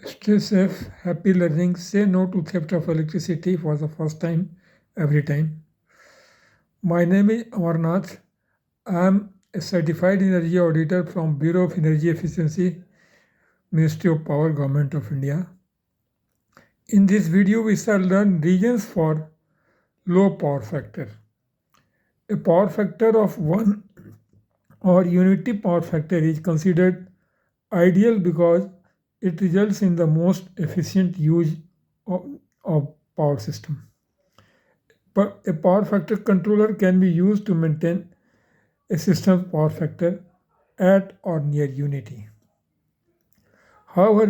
Stay safe, happy learning, say no to theft of electricity for the first time, every time. My name is Amarnath. I am a certified energy auditor from Bureau of Energy Efficiency, Ministry of Power, Government of India. In this video, we shall learn reasons for low power factor. A power factor of 1 or unity power factor is considered ideal because it results in the most efficient use of power system. But a power factor controller can be used to maintain a system's power factor at or near unity. However,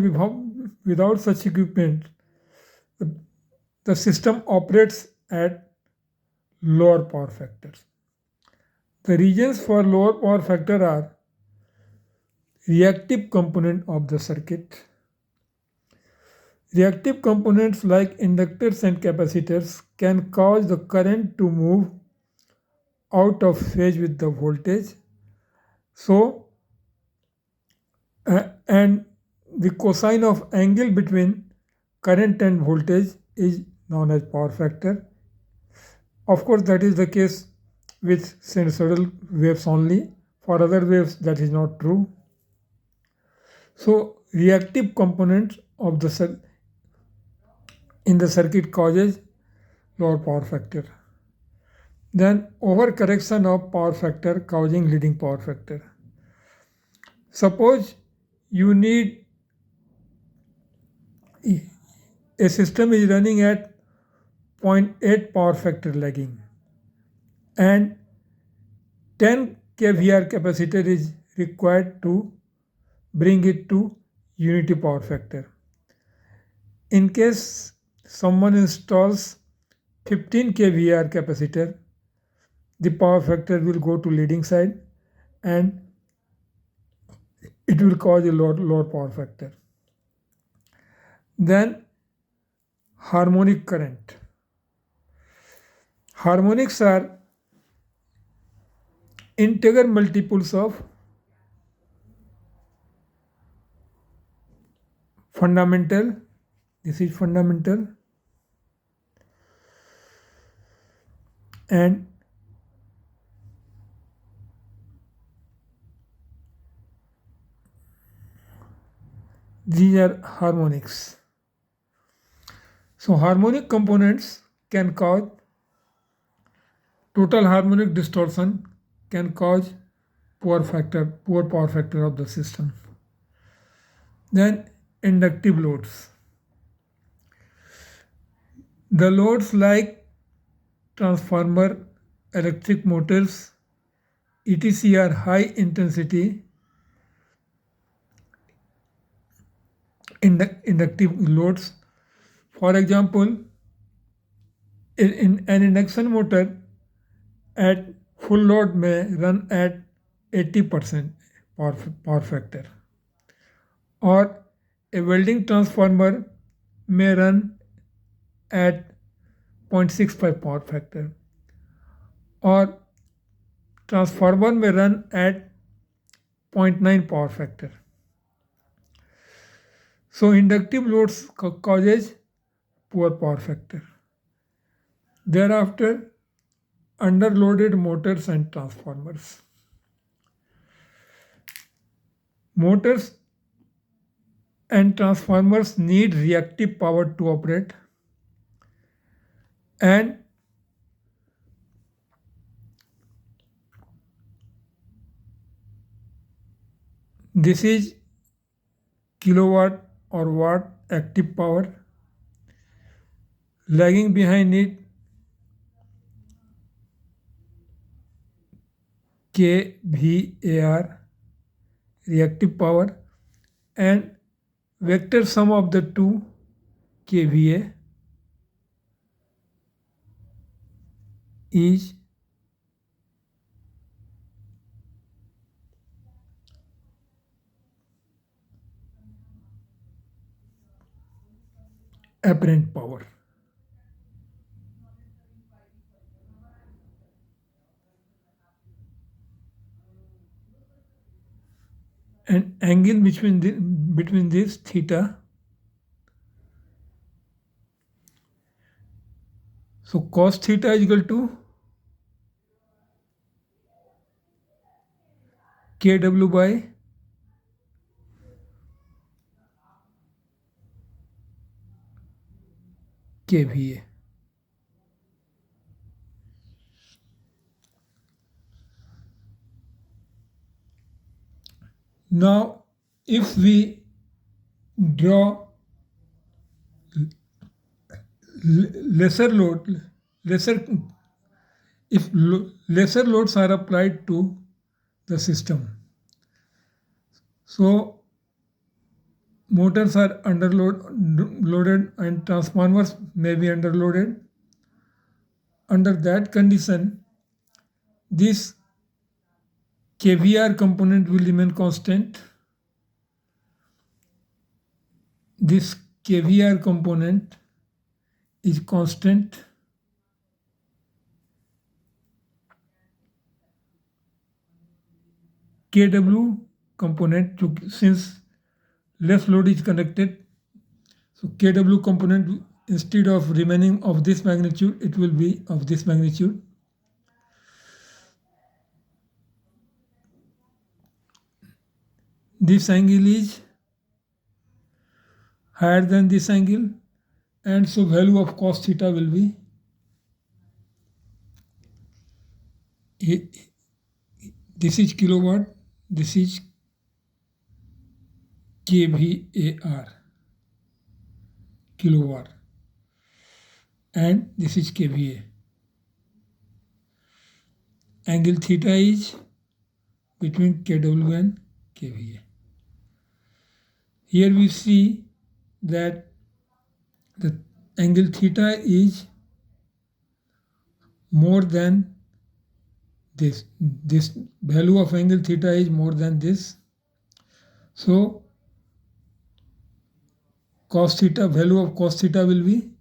without such equipment, the, the system operates at lower power factors. The reasons for lower power factor are reactive component of the circuit. Reactive components like inductors and capacitors can cause the current to move out of phase with the voltage. So, and the cosine of angle between current and voltage is known as power factor. Of course, that is the case with sinusoidal waves only. For other waves, that is not true. So, reactive components of the in the circuit causes lower power factor. Then overcorrection of power factor causing leading power factor. Suppose you need a system is running at 0.8 power factor lagging and 10 kVAr capacitor is required to bring it to unity power factor. In case someone installs 15 kVAr capacitor, the power factor will go to leading side and it will cause a lower power factor. Then harmonic current. Harmonics are integer multiples of fundamental. This is fundamental and these are harmonics. So harmonic components can cause total harmonic distortion, can cause poor power factor of the system. Then inductive loads. The loads like transformer, electric motors, etc. are high intensity inductive loads. For example, in an induction motor at full load may run at 80% power factor, or a welding transformer may run at 0.65 power factor, or transformer may run at 0.9 power factor. So inductive loads causes poor power factor. Thereafter, underloaded motors and transformers. Motors and transformers need reactive power to operate, and this is kilowatt or watt active power. Lagging behind it kVAR reactive power, and vector sum of the two kVA is apparent power. And angle between this theta So cos theta is equal to kW by kVA. Now, if we draw lesser load, lesser loads are applied to the system, so motors are loaded and transformers may be underloaded. Under that condition, this KVR component will remain constant. This KVR component is constant. KW component, since less load is connected, so KW component, instead of remaining of this magnitude, it will be of this magnitude. This angle is higher than this angle, and so value of cos theta will be this is kilowatt, this is kVAR, kilowatt, and this is kVA. Angle theta is between kW and kVA. Here we see that the angle theta is more than this. This value of angle theta is more than this. So cos theta, value of cos theta will be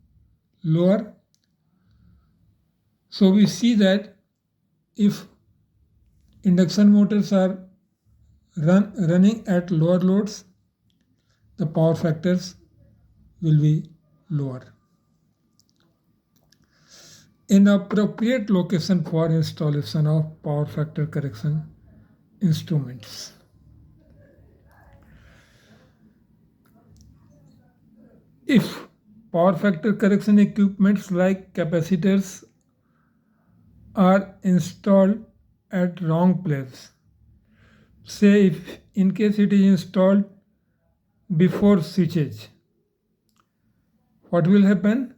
lower. So we see that if induction motors are running at lower loads, the power factors will be lower. Inappropriate location for installation of power factor correction instruments. If power factor correction equipments like capacitors are installed at wrong place, say if in case it is installed before switchage, what will happen?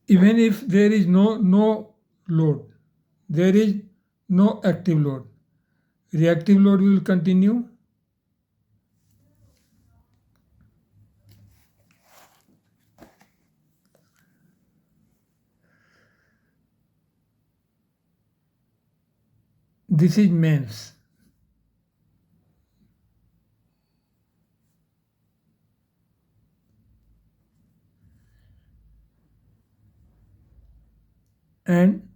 Even if there is no load, there is no active load, reactive load will continue. This is mains. And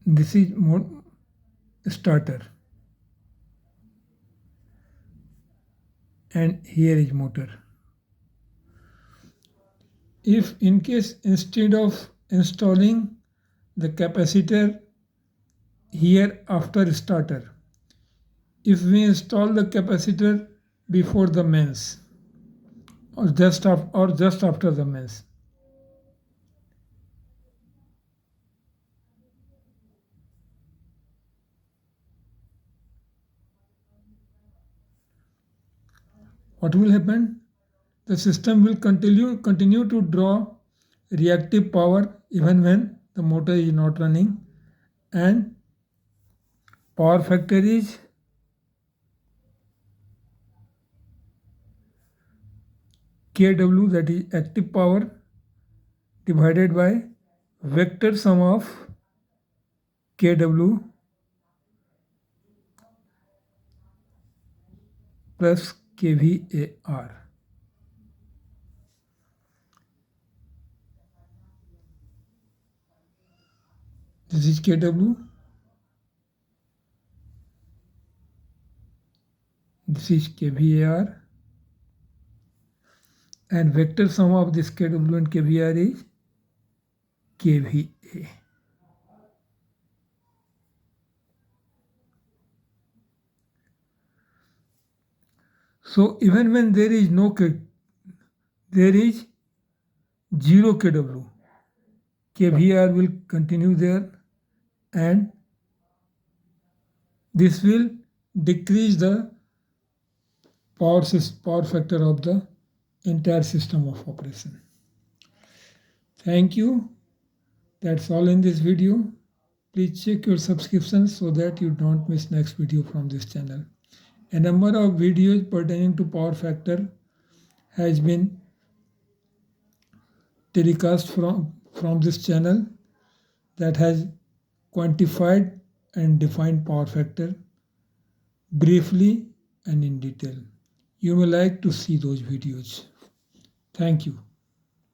this is starter. And here is motor. If in case instead of installing the capacitor here after starter, if we install the capacitor before the mains or just after the mains, what will happen? The system will continue to draw reactive power even when the motor is not running, and power factor is kW, that is active power, divided by vector sum of kW plus kVAR. This is kW, this is kVAR, and vector sum of this kW and kVr is kVA. So even when there is there is 0 kW, kVr will continue there, and this will decrease the power factor of the entire system of operation. Thank you. That's all in this video. Please check your subscriptions so that you don't miss next video from this channel. A number of videos pertaining to power factor has been telecast from this channel that has quantified and defined power factor briefly and in detail. You may like to see those videos. Thank you.